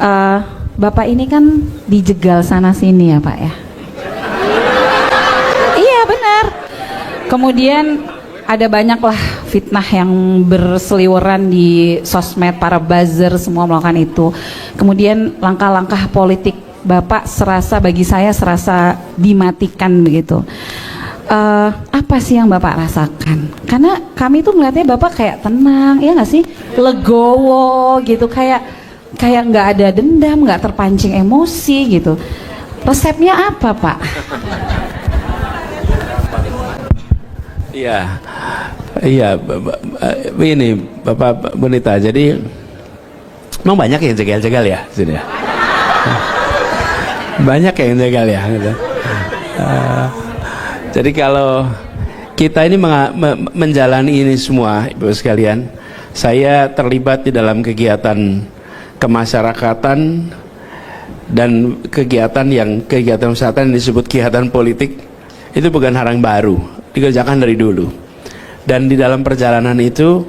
Eh, Bapak ini kan dijegal sana sini ya Pak ya. Iya benar. Kemudian ada banyaklah fitnah yang berseliweran di sosmed, para buzzer semua melakukan itu. Kemudian langkah-langkah politik Bapak bagi saya serasa dimatikan begitu. Apa sih yang Bapak rasakan? Karena kami tuh melihatnya Bapak kayak tenang, ya nggak sih? Legowo gitu, kayak nggak ada dendam, nggak terpancing emosi gitu. Resepnya apa Pak? Iya, iya, ini Bapak Bonita. Jadi memang banyak yang jegal-jegal ya sini ya. Banyak yang jegal ya. Gitu. Jadi kalau kita ini menjalani ini semua, Ibu sekalian, saya terlibat di dalam kegiatan kemasyarakatan dan kegiatan wisata yang disebut kegiatan politik itu bukan hal yang baru, dikerjakan dari dulu. Dan di dalam perjalanan itu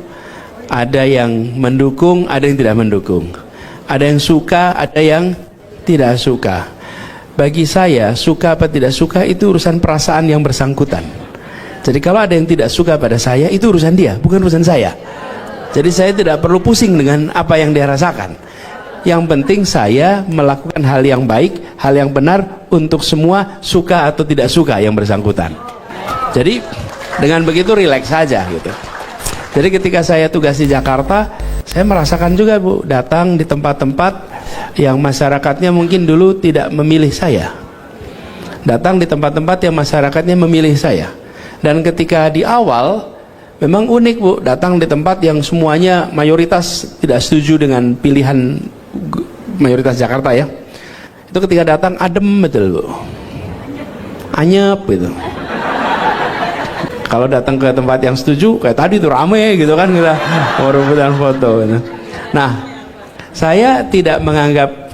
ada yang mendukung, ada yang tidak mendukung, ada yang suka, ada yang tidak suka. Bagi saya, suka apa tidak suka itu urusan perasaan yang bersangkutan. Jadi kalau ada yang tidak suka pada saya, itu urusan dia, bukan urusan saya. Jadi saya tidak perlu pusing dengan apa yang dia rasakan. Yang penting saya melakukan hal yang baik, hal yang benar untuk semua, suka atau tidak suka yang bersangkutan. Jadi dengan begitu rileks saja gitu. Jadi ketika saya tugas di Jakarta, saya merasakan juga Bu, datang di tempat-tempat yang masyarakatnya mungkin dulu tidak memilih saya. Datang di tempat-tempat yang masyarakatnya memilih saya. Dan ketika di awal memang unik Bu, datang di tempat yang semuanya mayoritas tidak setuju dengan pilihan mayoritas Jakarta ya. Itu ketika datang adem betul Bu, anyep gitu. Kalau datang ke tempat yang setuju kayak tadi tuh rame gitu kan, kita mau rebutan foto gitu. Nah, saya tidak menganggap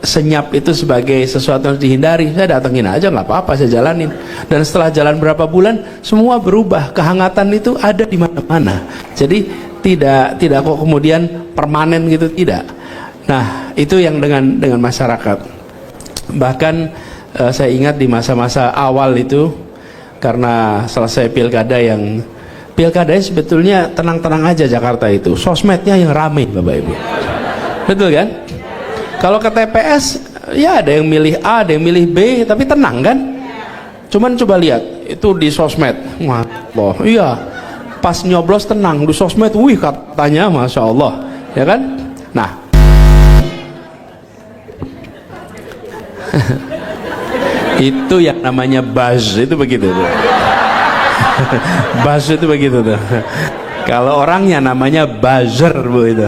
senyap itu sebagai sesuatu yang dihindari. Saya datengin aja, nggak apa-apa, saya jalanin. Dan setelah jalan berapa bulan, semua berubah. Kehangatan itu ada di mana-mana. Jadi tidak kok kemudian permanen gitu, tidak. Nah, itu yang dengan masyarakat. Bahkan saya ingat di masa-masa awal itu, karena selesai pilkada sebetulnya tenang-tenang aja Jakarta itu. Sosmednya yang ramai Bapak Ibu. Betul kan? Kalau ke TPS, ya ada yang milih A, ada yang milih B, tapi tenang kan? Cuman coba lihat, itu di sosmed. Wah, iya. Pas nyoblos tenang, di sosmed, wih katanya Masya Allah. Ya kan? Nah. Itu yang namanya buzz, itu begitu tuh. Buzz itu begitu tuh. Kalau orangnya namanya buzzer Bu itu.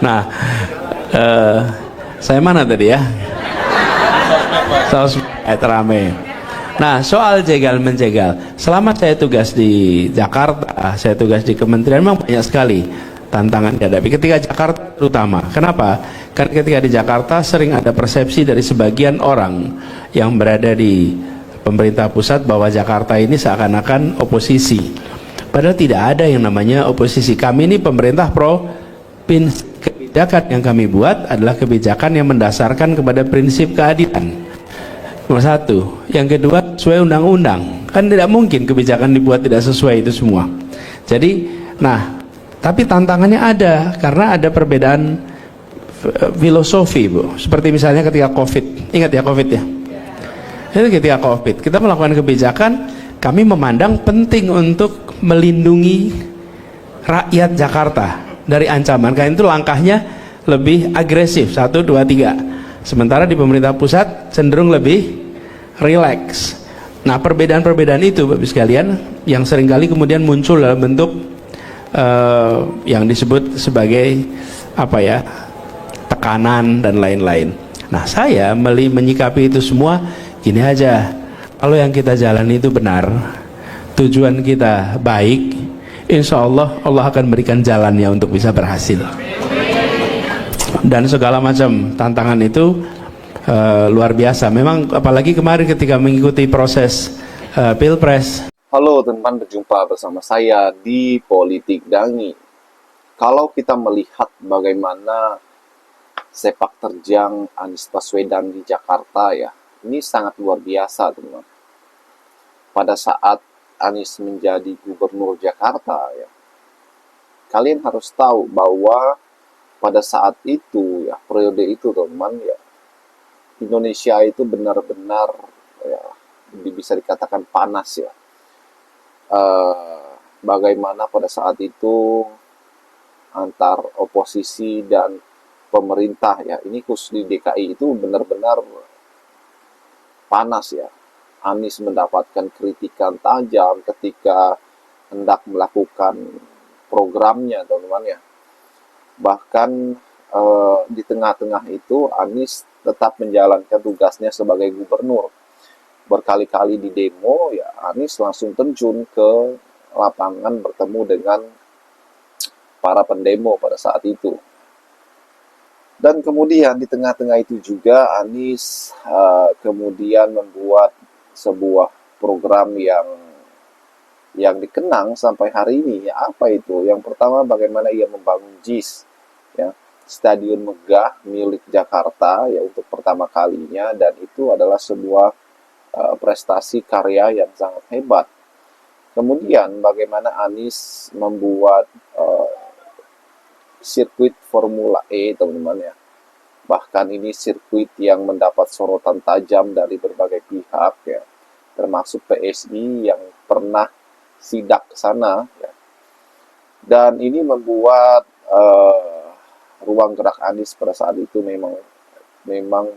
Nah, saya mana tadi ya? Sosmed rame. Nah, soal jegal menjegal. Selama saya tugas di Jakarta, saya tugas di kementerian, memang banyak sekali tantangan dihadapi ketika Jakarta terutama. Kenapa? Karena ketika di Jakarta sering ada persepsi dari sebagian orang yang berada di pemerintah pusat bahwa Jakarta ini seakan-akan oposisi. Padahal tidak ada yang namanya oposisi. Kami ini pemerintah provinsi. Kebijakan yang kami buat adalah kebijakan yang mendasarkan kepada prinsip keadilan. Nomor satu. Yang kedua, sesuai undang-undang. Kan tidak mungkin kebijakan dibuat tidak sesuai itu semua. Jadi, nah, tapi tantangannya ada karena ada perbedaan filosofi Bu. Seperti misalnya ketika COVID. Ingat ya COVID ya? Itu ketika COVID, kita melakukan kebijakan, kami memandang penting untuk melindungi rakyat Jakarta dari ancaman. Karena itu langkahnya lebih agresif, 1, 2, 3. Sementara di pemerintah pusat cenderung lebih rileks. Nah, perbedaan-perbedaan itu Bapak sekalian yang seringkali kemudian muncul dalam bentuk yang disebut sebagai apa ya, tekanan dan lain-lain. Nah, saya menyikapi itu semua gini aja. Kalau yang kita jalani itu benar, tujuan kita baik, insya Allah Allah akan berikan jalannya untuk bisa berhasil. Dan segala macam tantangan itu luar biasa. Memang apalagi kemarin ketika mengikuti proses Pilpres. Halo teman, berjumpa bersama saya di Politik Dangi. kalau kita melihat bagaimana sepak terjang Anies Baswedan di Jakarta ya, ini sangat luar biasa teman-teman. Pada saat Anies menjadi gubernur Jakarta ya, kalian harus tahu bahwa pada saat itu ya, periode itu teman-teman ya, Indonesia itu benar-benar ya, bisa dikatakan panas ya. Bagaimana pada saat itu antar oposisi dan pemerintah ya, ini khusus di DKI itu benar-benar panas ya. Anies mendapatkan kritikan tajam ketika hendak melakukan programnya teman-teman ya. Bahkan di tengah-tengah itu Anies tetap menjalankan tugasnya sebagai gubernur. Berkali-kali di demo ya, Anies langsung terjun ke lapangan bertemu dengan para pendemo pada saat itu. Dan kemudian di tengah-tengah itu juga Anies kemudian membuat sebuah program yang dikenang sampai hari ini. Ya, apa itu? Yang pertama, bagaimana ia membangun JIS, ya, Stadion Megah milik Jakarta ya, untuk pertama kalinya, dan itu adalah sebuah prestasi karya yang sangat hebat. Kemudian bagaimana Anies membuat sirkuit Formula E teman-teman ya. Bahkan ini sirkuit yang mendapat sorotan tajam dari berbagai pihak ya, termasuk PSI yang pernah sidak ke sana ya. Dan ini membuat ruang gerak Anies pada saat itu memang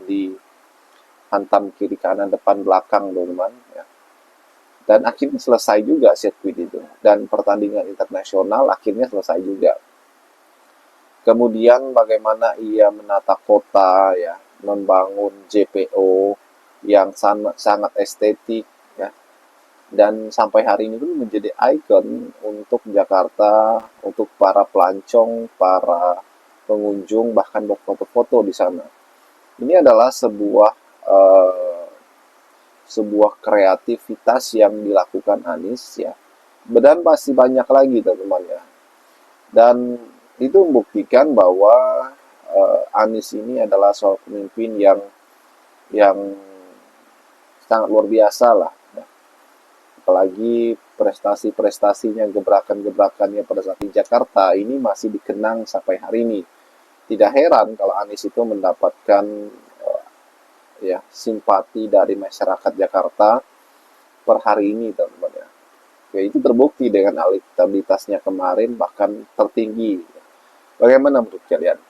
dihantam kiri kanan depan belakang teman-teman ya. Dan akhirnya selesai juga sirkuit itu, dan pertandingan internasional akhirnya selesai juga. Kemudian bagaimana ia menata kota ya, membangun JPO yang sangat estetik ya, dan sampai hari ini pun menjadi ikon untuk Jakarta, untuk para pelancong, para pengunjung, bahkan berfoto-foto di sana. Ini adalah sebuah kreativitas yang dilakukan Anies ya, dan masih banyak lagi teman-teman ya. Dan itu membuktikan bahwa Anies ini adalah seorang pemimpin yang sangat luar biasa lah ya. Apalagi prestasi-prestasinya, gebrakan-gebrakannya pada saat di Jakarta ini masih dikenang sampai hari ini. Tidak heran kalau Anies itu mendapatkan ya simpati dari masyarakat Jakarta per hari ini teman-teman ya. Ya, itu terbukti dengan elektabilitasnya kemarin bahkan tertinggi. Bagaimana menurut kalian?